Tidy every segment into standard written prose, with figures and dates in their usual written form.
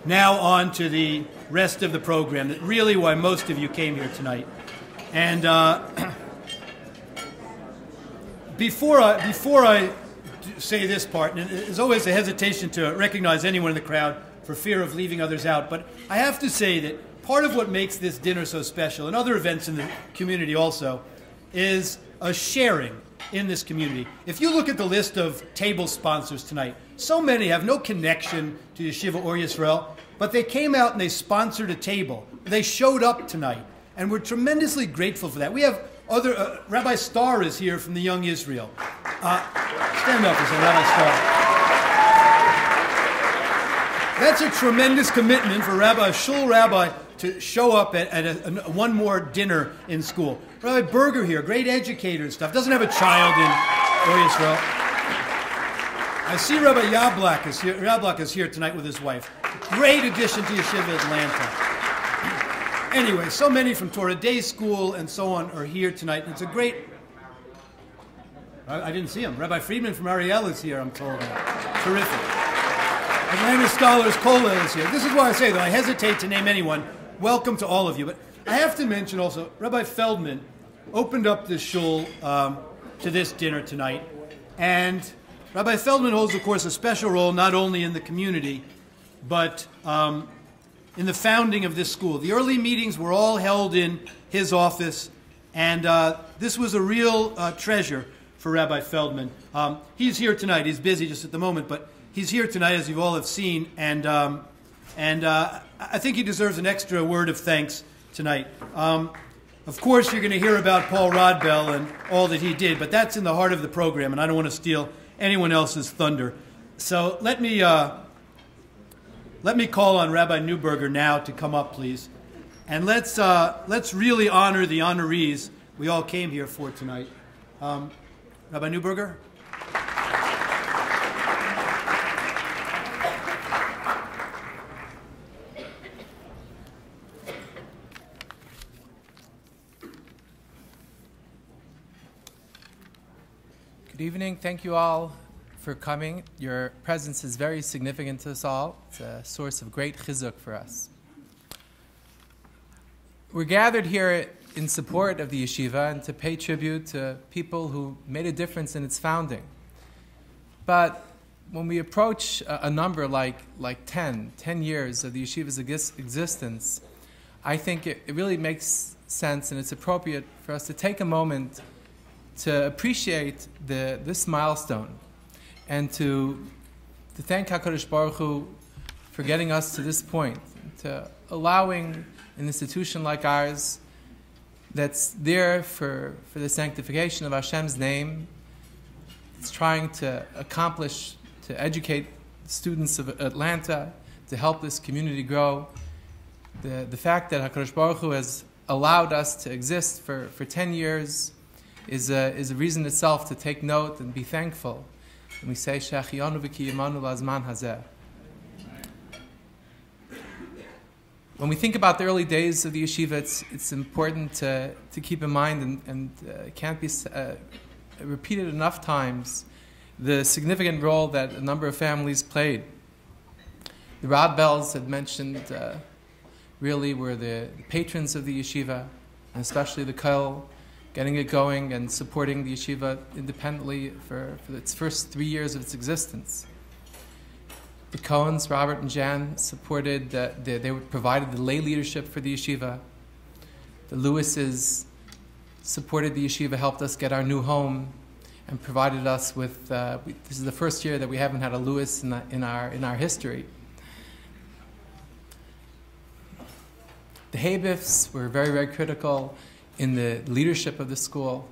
Now on to the rest of the program, that really why most of you came here tonight. And before I say this part, and there's always a hesitation to recognize anyone in the crowd for fear of leaving others out, but I have to say that part of what makes this dinner so special, and other events in the community also, is a sharing in this community. If you look at the list of table sponsors tonight, so many have no connection to Yeshiva or Yisrael, but they came out and they sponsored a table. They showed up tonight, and we're tremendously grateful for that. We have other, Rabbi Starr is here from the Young Israel. Stand up and say, Rabbi Starr. That's a tremendous commitment for Rabbi, a shul rabbi, to show up at one more dinner in school. Rabbi Berger here, great educator and stuff, doesn't have a child in Or Yisrael. I see Rabbi Yablak is here. Yablak is here tonight with his wife. Great addition to Yeshiva Atlanta. Anyway, so many from Torah Day School and so on are here tonight. It's a great... I didn't see him. Rabbi Friedman from Ariel is here, I'm told. Terrific. Atlanta Scholars Kola is here. This is why I say, though, I hesitate to name anyone. Welcome to all of you. But I have to mention also, Rabbi Feldman opened up this shul to this dinner tonight. And Rabbi Feldman holds, of course, a special role not only in the community, but in the founding of this school. The early meetings were all held in his office, and this was a real treasure for Rabbi Feldman. He's here tonight. He's busy just at the moment, but he's here tonight, as you all have seen, and I think he deserves an extra word of thanks tonight. Of course, you're going to hear about Paul Rodbell and all that he did, but that's in the heart of the program, and I don't want to steal anyone else's thunder. So let me call on Rabbi Neuberger now to come up, please, and let's really honor the honorees we all came here for tonight. Rabbi Neuberger. Good evening. Thank you all for coming. Your presence is very significant to us all. It's a source of great chizuk for us. We're gathered here in support of the yeshiva and to pay tribute to people who made a difference in its founding. But when we approach a number like 10 years of the yeshiva's existence, I think it really makes sense and it's appropriate for us to take a moment to appreciate this milestone and to thank HaKadosh Baruch Hu for getting us to this point, to allowing an institution like ours that's there for the sanctification of Hashem's name. It's trying to accomplish, to educate students of Atlanta, to help this community grow. The fact that HaKadosh Baruch Hu has allowed us to exist for 10 years is a reason itself to take note and be thankful. And we say, She'achiyanu v'kiyamanu lazman hazeh. When we think about the early days of the yeshiva, it's important to keep in mind and can't be repeated enough times the significant role that a number of families played. The Rodbells had mentioned really were the patrons of the yeshiva, and especially the Koil, getting it going and supporting the yeshiva independently for its first 3 years of its existence. The Cohens, Robert and Jan, supported, they provided the lay leadership for the yeshiva. The Lewises supported the yeshiva, helped us get our new home, and provided us with, this is the first year that we haven't had a Lewis in our history. The Habifs were very, very critical in the leadership of the school,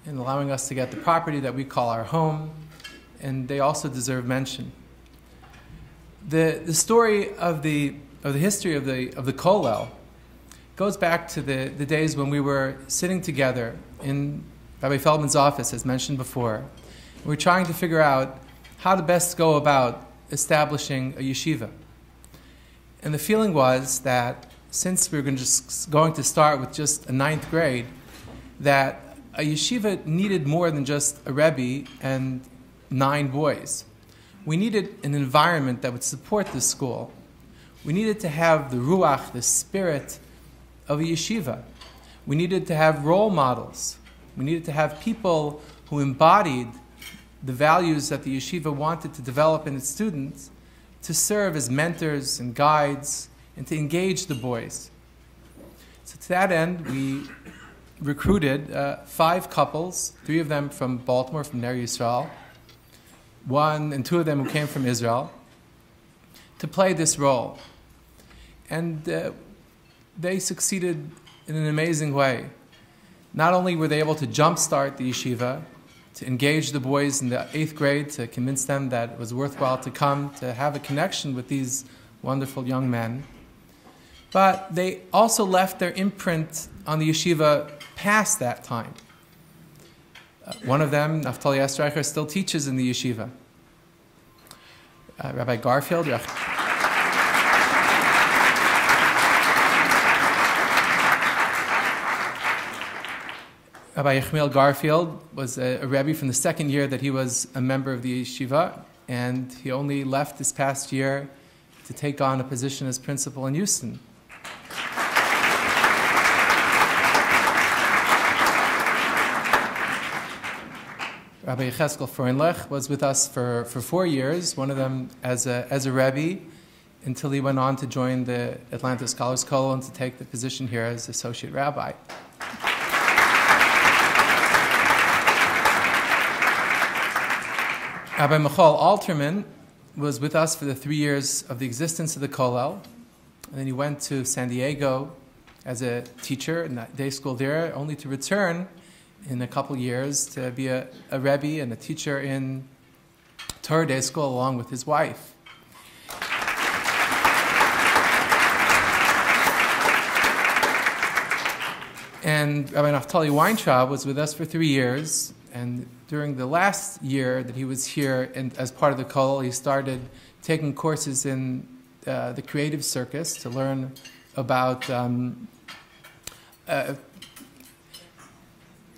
in allowing us to get the property that we call our home, and they also deserve mention. The story of the history of the Kollel goes back to the days when we were sitting together in Rabbi Feldman's office, as mentioned before. We were trying to figure out how to best go about establishing a yeshiva. And the feeling was that since we were going to start with just a 9th grade, that a yeshiva needed more than just a Rebbe and 9 boys. We needed an environment that would support this school, we needed to have the ruach, the spirit of a yeshiva. We needed to have role models. We needed to have people who embodied the values that the yeshiva wanted to develop in its students, to serve as mentors and guides and to engage the boys. So to that end, we recruited 5 couples, 3 of them from Baltimore, from Ner Yisrael, 1 and 2 of them who came from Israel, to play this role. And they succeeded in an amazing way. Not only were they able to jumpstart the yeshiva, to engage the boys in the 8th grade, to convince them that it was worthwhile to come, to have a connection with these wonderful young men, but they also left their imprint on the yeshiva past that time. One of them, Naftali Estreicher, still teaches in the yeshiva. Rabbi Garfield, Rabbi Yechmiel Garfield was a Rebbe from the 2nd year that he was a member of the yeshiva, and he only left this past year to take on a position as principal in Houston. Rabbi Yecheskel Freundlich was with us for 4 years, one of them as a Rebbe, until he went on to join the Atlanta Scholars Kollel and to take the position here as associate rabbi. Rabbi Michal Alterman was with us for the 3 years of the existence of the Kollel, and then he went to San Diego as a teacher in that day school there, only to return in a couple years to be a Rebbe and a teacher in Torah day school along with his wife. And Rabbi Naftali Weintraub was with us for 3 years, and during the last year that he was here, and as part of the Kollel, he started taking courses in the creative circus to learn about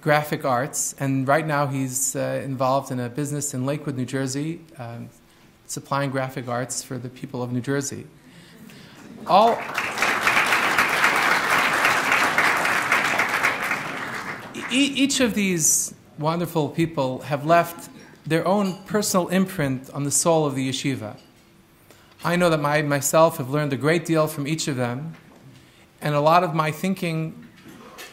graphic arts. And right now he's involved in a business in Lakewood, New Jersey, supplying graphic arts for the people of New Jersey. Each of these wonderful people have left their own personal imprint on the soul of the yeshiva. I know that I myself have learned a great deal from each of them, and a lot of my thinking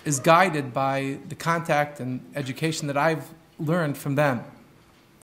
is guided by the contact and education that I've learned from them.